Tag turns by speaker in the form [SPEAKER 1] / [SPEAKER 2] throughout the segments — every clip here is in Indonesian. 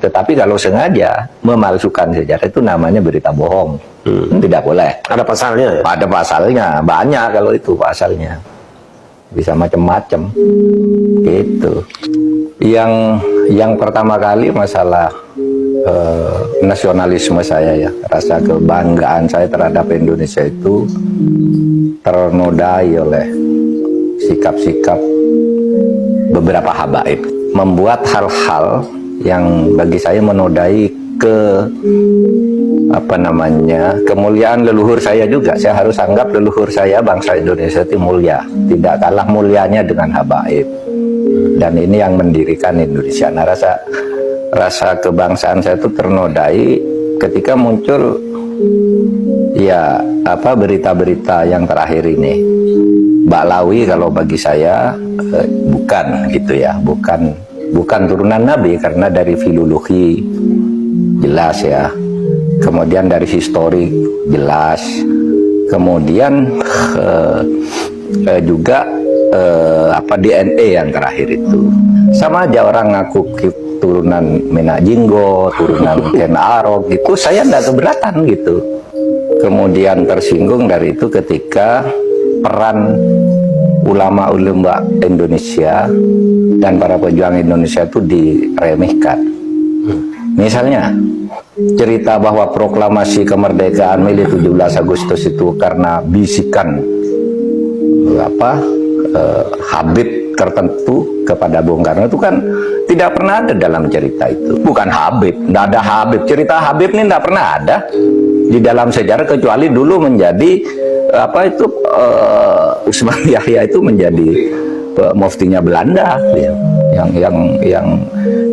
[SPEAKER 1] Tetapi kalau sengaja memalsukan sejarah itu namanya berita bohong. Tidak boleh.
[SPEAKER 2] Ada pasalnya ya?
[SPEAKER 1] Ada pasalnya, banyak kalau itu pasalnya. Bisa macam-macam. Gitu. Yang pertama kali masalah nasionalisme saya ya, rasa kebanggaan saya terhadap Indonesia itu ternodai oleh sikap-sikap beberapa habaib, membuat hal-hal yang bagi saya menodai kemuliaan leluhur saya juga. Saya harus anggap leluhur saya, bangsa Indonesia itu mulia, tidak kalah mulianya dengan habaib, dan ini yang mendirikan Indonesia. Nah, rasa kebangsaan saya itu ternodai ketika muncul ya berita-berita yang terakhir ini. Baklawi kalau bagi saya bukan gitu ya, bukan turunan Nabi, karena dari filologi jelas ya, kemudian dari historik jelas, kemudian juga DNA yang terakhir itu sama aja. Orang ngaku turunan Menak Jinggo, turunan Ken Arok gitu, saya enggak keberatan gitu. Kemudian tersinggung dari itu ketika peran ulama-ulama Indonesia dan para pejuang Indonesia itu diremehkan. Misalnya cerita bahwa proklamasi kemerdekaan Mei 17 Agustus itu karena bisikan Habib tertentu kepada Bung Karno, itu kan tidak pernah ada dalam cerita itu. Bukan Habib, tidak ada Habib. Cerita Habib ini tidak pernah ada di dalam sejarah, kecuali dulu menjadi Usman Yahya itu menjadi muftinya Belanda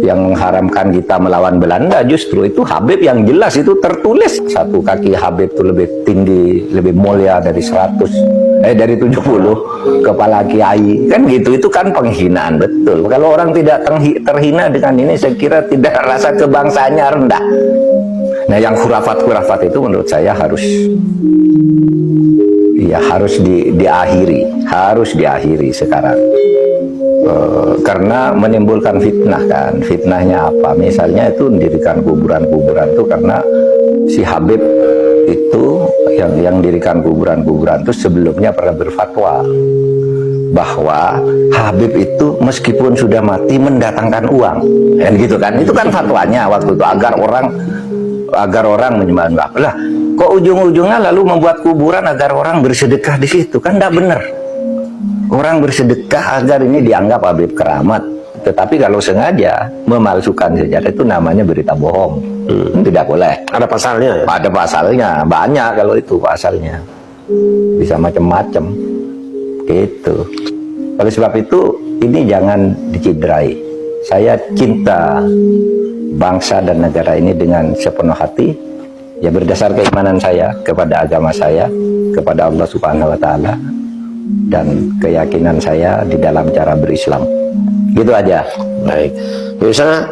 [SPEAKER 1] yang mengharamkan kita melawan Belanda. Justru itu Habib yang jelas itu tertulis, satu kaki Habib itu lebih tinggi, lebih mulia dari 70 kepala kiai, kan gitu. Itu kan penghinaan betul. Kalau orang tidak terhina dengan ini, saya kira tidak, rasa kebangsaannya rendah. Nah, yang khurafat-khurafat itu menurut saya harus diakhiri sekarang. Karena menimbulkan fitnah kan. Fitnahnya apa? Misalnya itu mendirikan kuburan-kuburan itu karena si Habib itu yang dirikan kuburan-kuburan itu sebelumnya pernah berfatwa bahwa Habib itu meskipun sudah mati mendatangkan uang, kan gitu kan. Itu kan fatwanya waktu itu, agar orang menyembah. Lah, kok ujung-ujungnya lalu membuat kuburan agar orang bersedekah di situ? Kan tidak benar. Orang bersedekah agar ini dianggap Habib keramat. Tetapi kalau sengaja memalsukan sejarah itu namanya berita bohong. Tidak boleh.
[SPEAKER 2] Ada pasalnya ya?
[SPEAKER 1] Ada pasalnya, banyak kalau itu pasalnya. Bisa macam-macam. Gitu. Oleh sebab itu, ini jangan dicederai. Saya cinta bangsa dan negara ini dengan sepenuh hati, ya berdasar keimanan saya kepada agama saya, kepada Allah Subhanahu wa Ta'ala, dan keyakinan saya di dalam cara berislam. Gitu aja.
[SPEAKER 2] Baik, bisa